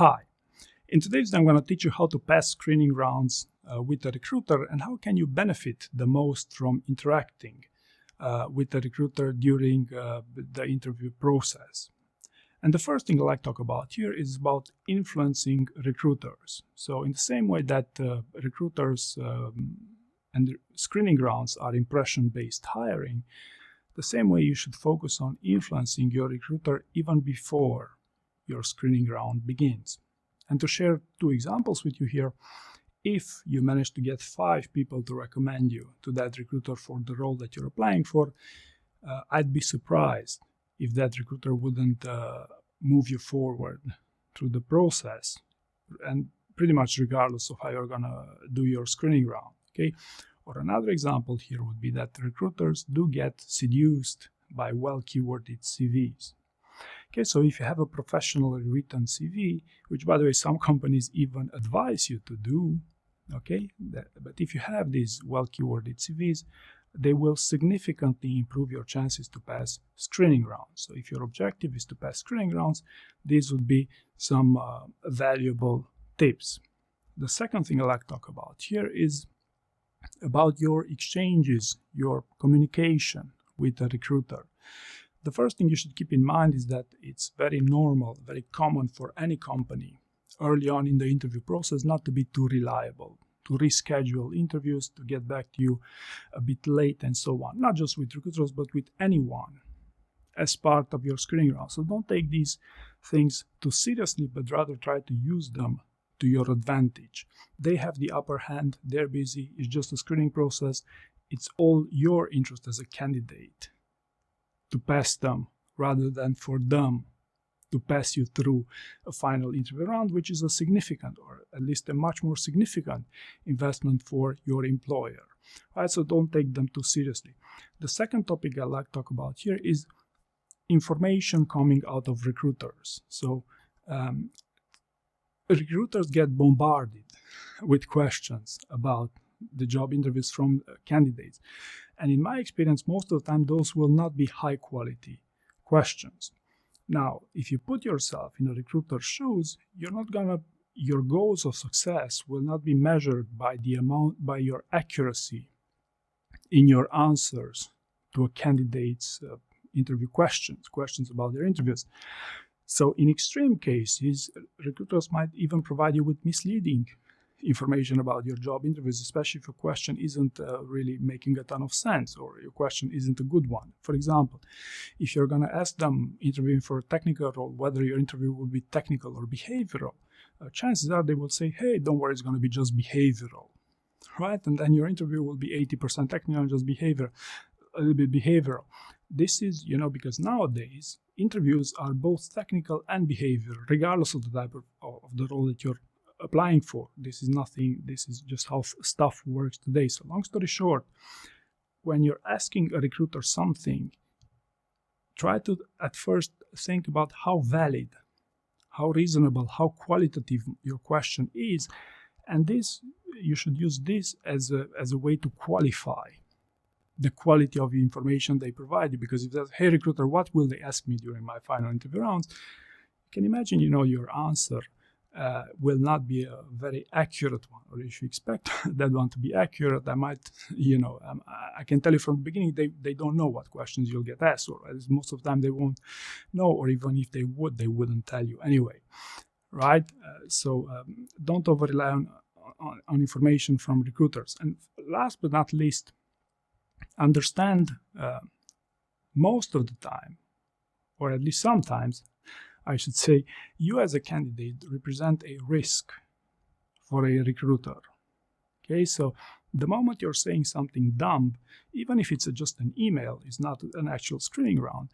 Hi, in today's video I'm going to teach you how to pass screening rounds with a recruiter and how can you benefit the most from interacting with the recruiter during the interview process. And the first thing I like to talk about here is about influencing recruiters. So in the same way that recruiters and screening rounds are impression-based hiring, the same way you should focus on influencing your recruiter even before your screening round begins. And to share two examples with you here, if you manage to get 5 people to recommend you to that recruiter for the role that you're applying for, I'd be surprised if that recruiter wouldn't move you forward through the process, and pretty much regardless of how you're gonna do your screening round, okay? Or another example here would be that recruiters do get seduced by well-keyworded CVs. Okay, so if you have a professionally written CV, which by the way some companies even advise you to do, okay, but if you have these well-keyworded CVs, they will significantly improve your chances to pass screening rounds. So if your objective is to pass screening rounds, these would be some valuable tips. The second thing I like to talk about here is about your exchanges, your communication with a recruiter. The first thing you should keep in mind is that it's very normal, very common for any company early on in the interview process not to be too reliable, to reschedule interviews, to get back to you a bit late and so on. Not just with recruiters, but with anyone as part of your screening round. So don't take these things too seriously, but rather try to use them to your advantage. They have the upper hand, they're busy, it's just a screening process. It's all your interest as a candidate to pass them rather than for them to pass you through a final interview round, which is a significant, or at least a much more significant investment for your employer. All right, so don't take them too seriously. The second topic I'd like to talk about here is information coming out of recruiters. So recruiters get bombarded with questions about the job interviews from candidates. And in my experience, most of the time, those will not be high quality questions. Now, if you put yourself in a recruiter's shoes, your goals of success will not be measured by your accuracy in your answers to a candidate's interview questions about their interviews. So in extreme cases, recruiters might even provide you with misleading information about your job interviews, especially if your question isn't really making a ton of sense or your question isn't a good one. For example, if you're going to ask them interviewing for a technical role whether your interview will be technical or behavioral, chances are they will say, hey, don't worry, it's going to be just behavioral, right? And then your interview will be 80% technical and just a little bit behavioral. This is, because nowadays interviews are both technical and behavioral, regardless of the type of the role that you're applying for. This is just how stuff works today. So long story short, when you're asking a recruiter something, try to at first think about how valid, how reasonable, how qualitative your question is, and you should use this as a way to qualify the quality of the information they provide you. Because if that's, hey recruiter, what will they ask me during my final interview rounds? You can imagine, your answer will not be a very accurate one, or if you expect that one to be accurate, I might, I can tell you from the beginning, they don't know what questions you'll get asked, or at least most of the time they won't know, or even if they would, they wouldn't tell you anyway, right? So don't over-rely on information from recruiters. And last but not least, understand most of the time, or at least sometimes, I should say, you as a candidate represent a risk for a recruiter. Okay, so the moment you're saying something dumb, even if it's just an email, it's not an actual screening round,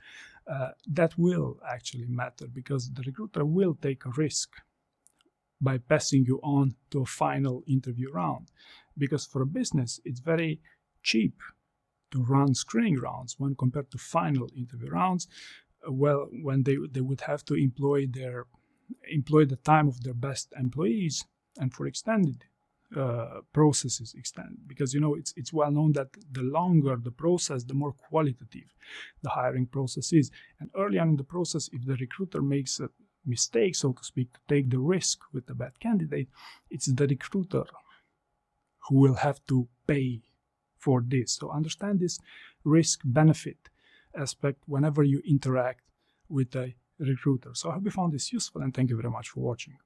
that will actually matter, because the recruiter will take a risk by passing you on to a final interview round. Because for a business, it's very cheap to run screening rounds when compared to final interview rounds. Well, when they would have to employ the time of their best employees, and for extended processes because it's well known that the longer the process, the more qualitative the hiring process is. And early on in the process, if the recruiter makes mistake, so to speak, to take the risk with the bad candidate, it's the recruiter who will have to pay for this. So understand this risk-benefit aspect whenever you interact with a recruiter. So I hope you found this useful, and thank you very much for watching.